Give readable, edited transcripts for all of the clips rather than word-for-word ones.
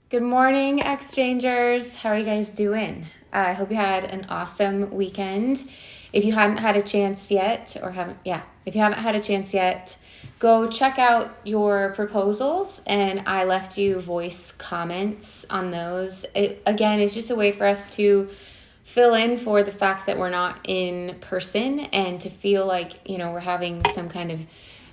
Good morning, exchangers. How are you guys doing? I hope you had an awesome weekend. If you hadn't had a chance yet, if you haven't had a chance yet, go check out your proposals, and I left you voice comments on those. Again, it's just a way for us to fill in for the fact that we're not in person and to feel like, we're having some kind of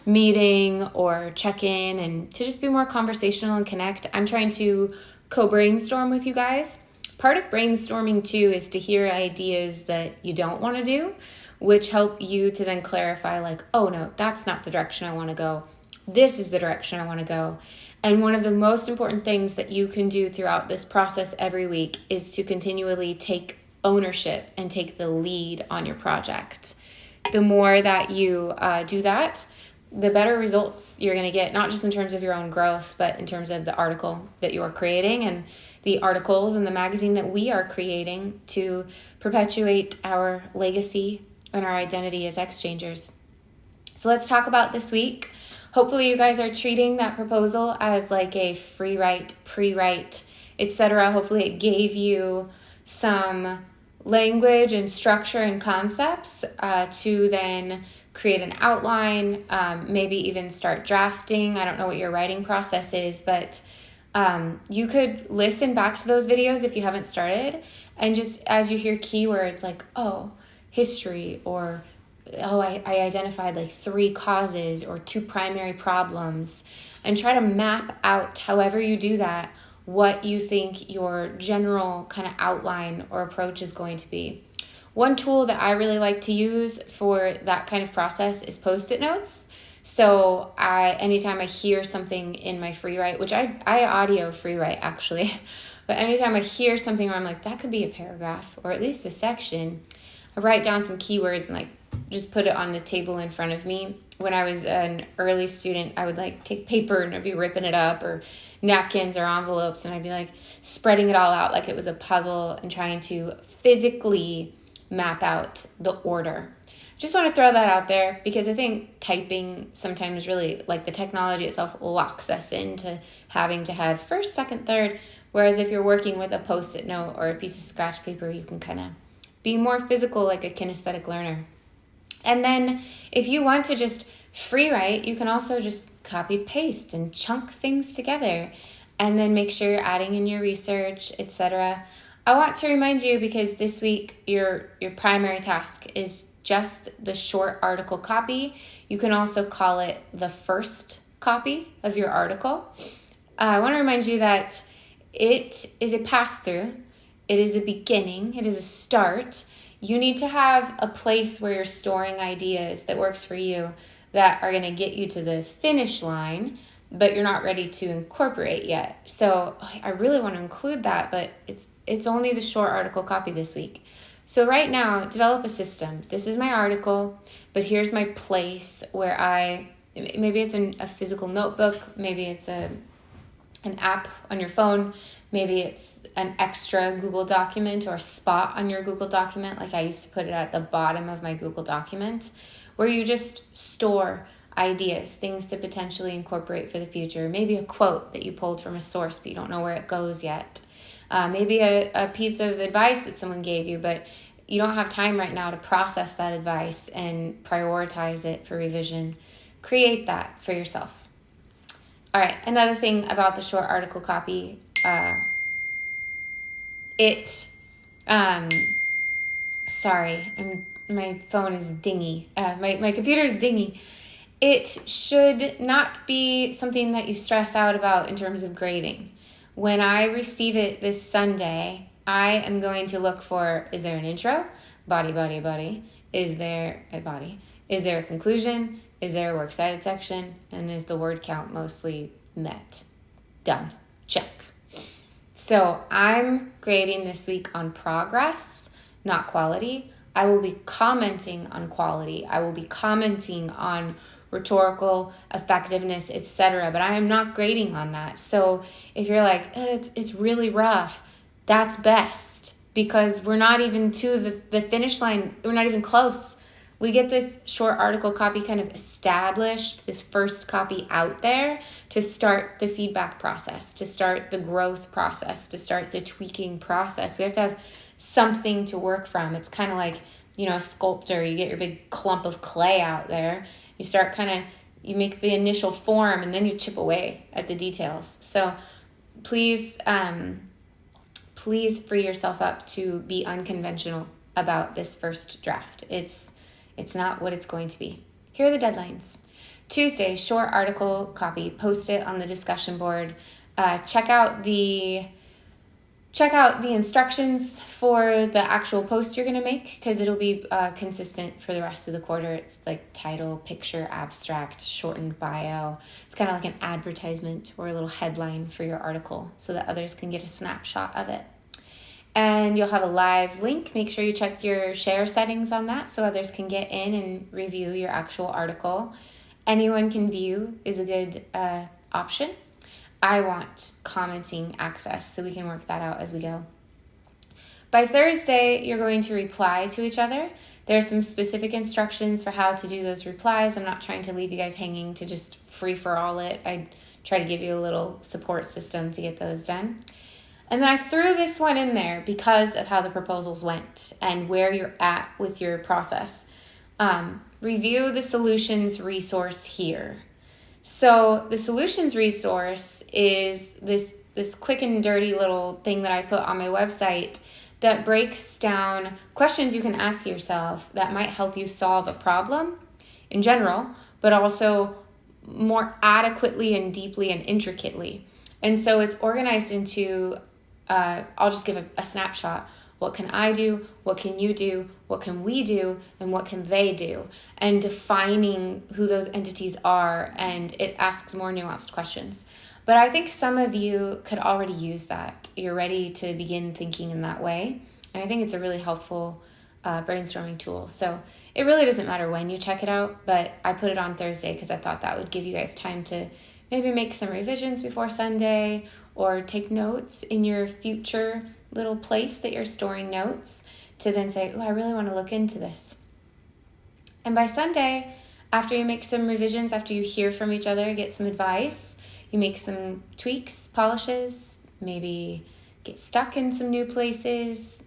meeting or check-in and to just be more conversational and connect. I'm trying to co-brainstorm with you guys. Part of brainstorming too is to hear ideas that you don't want to do, which help you to then clarify like, oh no, that's not the direction I want to go. This is the direction I want to go. And one of the most important things that you can do throughout this process every week is to continually take ownership and take the lead on your project. The more that you do that, the better results you're going to get, not just in terms of your own growth, but in terms of the article that you are creating and the articles and the magazine that we are creating to perpetuate our legacy and our identity as exchangers. So let's talk about this week. Hopefully you guys are treating that proposal as like a free write, pre-write, etc. Hopefully it gave you some language and structure and concepts to then create an outline, maybe even start drafting. I don't know what your writing process is, but you could listen back to those videos if you haven't started, and just as you hear keywords like, oh, history, or oh, I identified like 3 causes or 2 primary problems, and try to map out, however you do that, what you think your general kind of outline or approach is going to be. One tool that I really like to use for that kind of process is Post-it notes. So anytime I hear something in my free write, which I audio free write actually, but anytime I hear something where I'm like, that could be a paragraph or at least a section, I write down some keywords and like just put it on the table in front of me. When I was an early student, I would like take paper and I'd be ripping it up, or napkins or envelopes, and I'd be like spreading it all out like it was a puzzle and trying to physically map out the order. Just want to throw that out there because I think typing sometimes really, like, the technology itself locks us into having to have first, second, third, whereas if you're working with a Post-it note or a piece of scratch paper, you can kind of be more physical, like a kinesthetic learner. And then if you want to just free write, you can also just copy paste and chunk things together and then make sure you're adding in your research, etc. I want to remind you, because this week your primary task is just the short article copy. You can also call it the first copy of your article. I want to remind you that it is a pass-through. It is a beginning. It is a start. You need to have a place where you're storing ideas that works for you, that are going to get you to the finish line, but you're not ready to incorporate yet. So I really want to include that, but it's only the short article copy this week. So right now, develop a system. This is my article, but here's my place where maybe it's a physical notebook, maybe it's an app on your phone, maybe it's an extra Google document or a spot on your Google document. Like I used to put it at the bottom of my Google document, where you just store ideas, things to potentially incorporate for the future. Maybe a quote that you pulled from a source, but you don't know where it goes yet. Maybe a piece of advice that someone gave you, but you don't have time right now to process that advice and prioritize it for revision. Create that for yourself. All right, another thing about the short article copy, my phone is dingy. My computer is dingy. It should not be something that you stress out about in terms of grading. When I receive it this Sunday, I am going to look for, is there an intro? Body. Is there a body? Is there a conclusion? Is there a works cited section? And is the word count mostly met? Done. Check. So I'm grading this week on progress, not quality. I will be commenting on quality. I will be commenting on rhetorical effectiveness, etc. But I am not grading on that. So if you're like, it's really rough, that's best, because we're not even to the finish line. We're not even close. we get this short article copy kind of established, this first copy out there to start the feedback process, to start the growth process, to start the tweaking process. We have to have something to work from. It's kind of like, a sculptor. You get your big clump of clay out there. You start you make the initial form, and then you chip away at the details. So please free yourself up to be unconventional about this first draft. It's not what it's going to be. Here are the deadlines. Tuesday, short article copy. Post it on the discussion board. Check out the instructions for the actual post you're going to make, because it'll be consistent for the rest of the quarter. It's like title, picture, abstract, shortened bio. It's kind of like an advertisement or a little headline for your article so that others can get a snapshot of it. And you'll have a live link. Make sure you check your share settings on that so others can get in and review your actual article. Anyone can view is a good option. I want commenting access, so we can work that out as we go. By Thursday, you're going to reply to each other. There are some specific instructions for how to do those replies. I'm not trying to leave you guys hanging to just free-for-all it. I try to give you a little support system to get those done. And then I threw this one in there because of how the proposals went and where you're at with your process. Review the solutions resource here. So the solutions resource is this quick and dirty little thing that I put on my website that breaks down questions you can ask yourself that might help you solve a problem in general, but also more adequately and deeply and intricately. And so it's organized into, I'll just give a snapshot. What can I do? What can you do? What can we do? And what can they do? And defining who those entities are, and it asks more nuanced questions. But I think some of you could already use that. You're ready to begin thinking in that way. And I think it's a really helpful brainstorming tool. So it really doesn't matter when you check it out, but I put it on Thursday because I thought that would give you guys time to maybe make some revisions before Sunday, or take notes in your future little place that you're storing notes, to then say, I really want to look into this. And by Sunday, after you make some revisions, after you hear from each other, get some advice, you make some tweaks, polishes, maybe get stuck in some new places,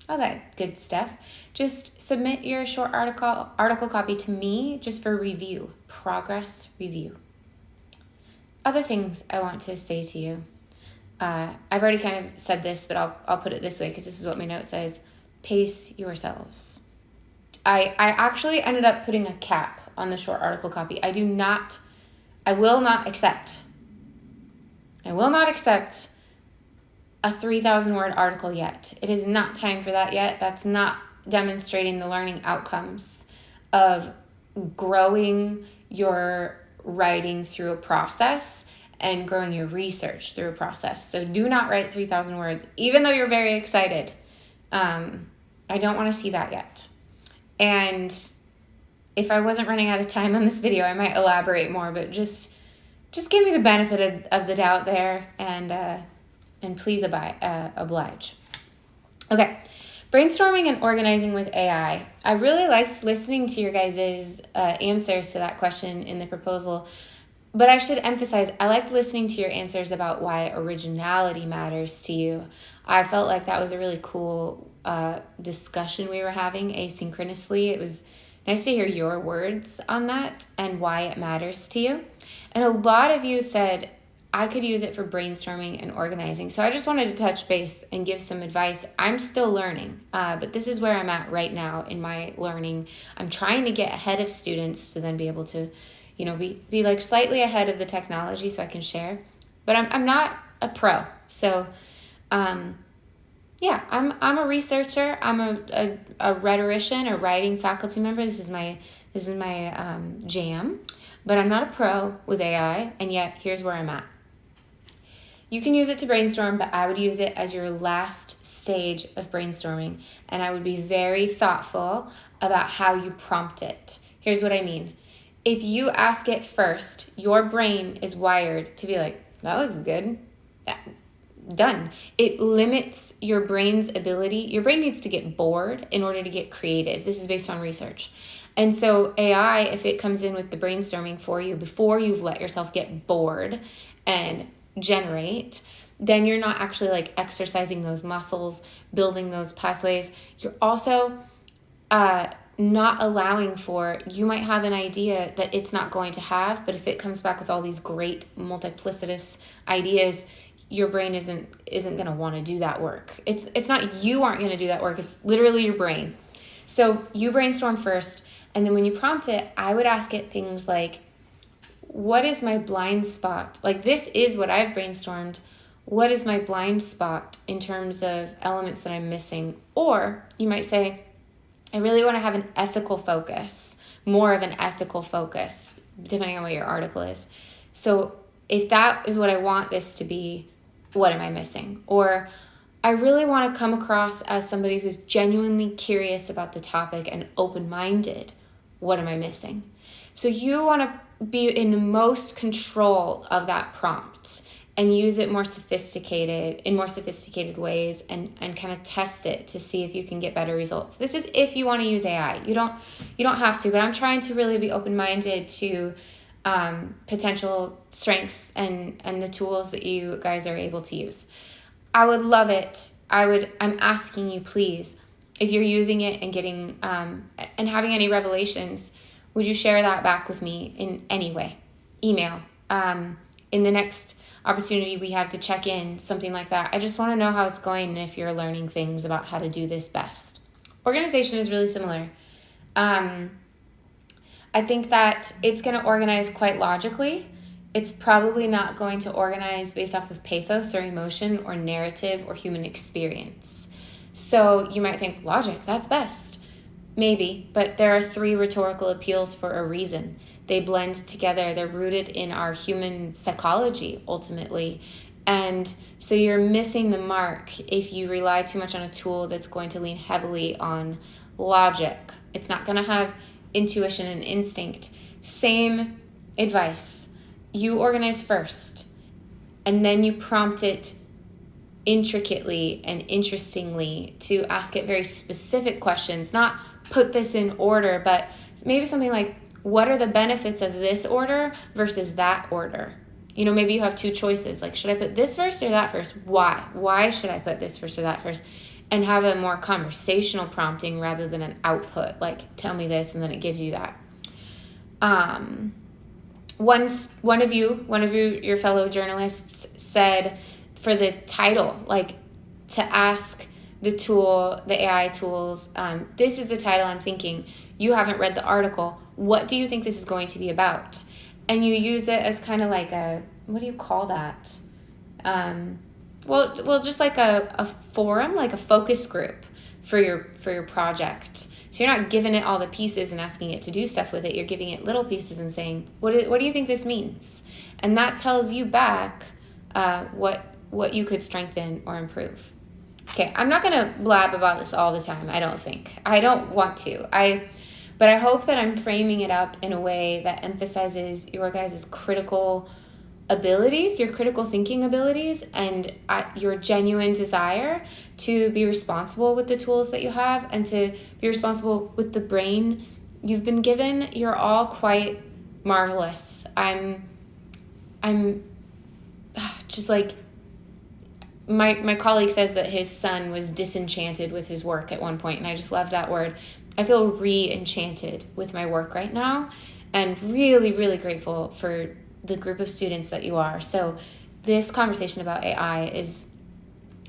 all that good stuff. Just submit your short article copy to me just for review, progress review. Other things I want to say to you. I've already kind of said this, but I'll put it this way because this is what my note says. Pace yourselves. I actually ended up putting a cap on the short article copy. I will not accept a 3,000 word article yet. It is not time for that yet. That's not demonstrating the learning outcomes of growing your writing through a process and growing your research through a process. So do not write 3,000 words, even though you're very excited. I don't want to see that yet. And if I wasn't running out of time on this video, I might elaborate more, but just give me the benefit of the doubt there, and please oblige. Okay, brainstorming and organizing with AI. I really liked listening to your guys' answers to that question in the proposal, but I should emphasize, I liked listening to your answers about why originality matters to you. I felt like that was a really cool discussion we were having asynchronously. It was nice to hear your words on that and why it matters to you. And a lot of you said, I could use it for brainstorming and organizing. So I just wanted to touch base and give some advice. I'm still learning, but this is where I'm at right now in my learning. I'm trying to get ahead of students to then be able to, be like slightly ahead of the technology so I can share. But I'm not a pro. So, I'm a researcher. I'm a rhetorician, a writing faculty member. This is my jam. But I'm not a pro with AI, and yet here's where I'm at. You can use it to brainstorm, but I would use it as your last stage of brainstorming, and I would be very thoughtful about how you prompt it. Here's what I mean. If you ask it first, your brain is wired to be like, that looks good. done. It limits your brain's ability. Your brain needs to get bored in order to get creative. This is based on research. And so AI, if it comes in with the brainstorming for you before you've let yourself get bored and generate, then you're not actually like exercising those muscles, building those pathways. You're also not allowing for, you might have an idea that it's not going to have, but if it comes back with all these great multiplicitous ideas, your brain isn't going to want to do that work. It's not you aren't going to do that work. It's literally your brain. So you brainstorm first, and then when you prompt it, I would ask it things like, what is my blind spot? Like, this is what I've brainstormed. What is my blind spot in terms of elements that I'm missing? Or you might say, I really want to have an ethical focus, more of an ethical focus, depending on what your article is. So if that is what I want this to be, what am I missing? Or I really want to come across as somebody who's genuinely curious about the topic and open-minded. What am I missing? So you want to be in the most control of that prompt and use it in more sophisticated ways and kind of test it to see if you can get better results. This is if you want to use AI. You don't have to, but I'm trying to really be open-minded to potential strengths and the tools that you guys are able to use. I would love it. I'm asking you, please, if you're using it and getting and having any revelations, would you share that back with me in any way? Email. In the next opportunity we have to check in, something like that. I just want to know how it's going and if you're learning things about how to do this best. Organization is really similar. I think that it's going to organize quite logically. It's probably not going to organize based off of pathos or emotion or narrative or human experience. So you might think, logic, that's best. Maybe, but there are 3 rhetorical appeals for a reason. They blend together. They're rooted in our human psychology, ultimately. And so you're missing the mark if you rely too much on a tool that's going to lean heavily on logic. It's not going to have intuition and instinct. Same advice. You organize first, and then you prompt it intricately and interestingly to ask it very specific questions, not put this in order, but maybe something like, what are the benefits of this order versus that order? You know, maybe you have 2 choices. Like, should I put this first or that first? Why? Why should I put this first or that first? And have a more conversational prompting rather than an output. Like, tell me this, and then it gives you that. One of your fellow journalists said for the title, like, to ask the tool, the AI tools, this is the title I'm thinking. You haven't read the article. What do you think this is going to be about? And you use it as kind of like a, what do you call that? Well, just like a forum, like a focus group for your project. So you're not giving it all the pieces and asking it to do stuff with it. You're giving it little pieces and saying, what do you think this means? And that tells you back what you could strengthen or improve. Okay, I'm not going to blab about this all the time, I don't think. I don't want to. But I hope that I'm framing it up in a way that emphasizes your guys' critical abilities, your critical thinking abilities, and your genuine desire to be responsible with the tools that you have and to be responsible with the brain you've been given. You're all quite marvelous. I'm just like, my colleague says that his son was disenchanted with his work at one point, and I just love that word. I feel re-enchanted with my work right now, and really, really grateful for the group of students that you are. So this conversation about AI is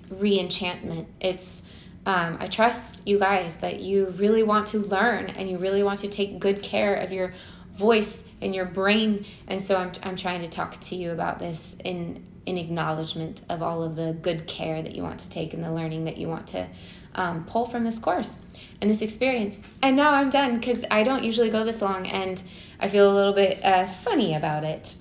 re-enchantment. It's I trust you guys that you really want to learn and you really want to take good care of your voice and your brain. And so I'm trying to talk to you about this in acknowledgement of all of the good care that you want to take and the learning that you want to pull from this course and this experience. And now I'm done because I don't usually go this long and I feel a little bit funny about it.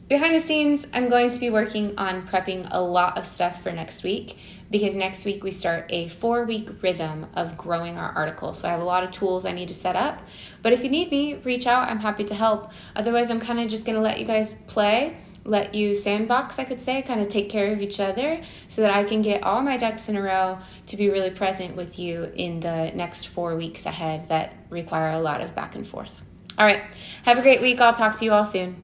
Behind the scenes, I'm going to be working on prepping a lot of stuff for next week because next week we start a 4-week rhythm of growing our article. So I have a lot of tools I need to set up. But if you need me, reach out. I'm happy to help. Otherwise, I'm kind of just going to let you guys play let you sandbox, I could say, kind of take care of each other so that I can get all my ducks in a row to be really present with you in the next 4 weeks ahead that require a lot of back and forth. All right. Have a great week. I'll talk to you all soon.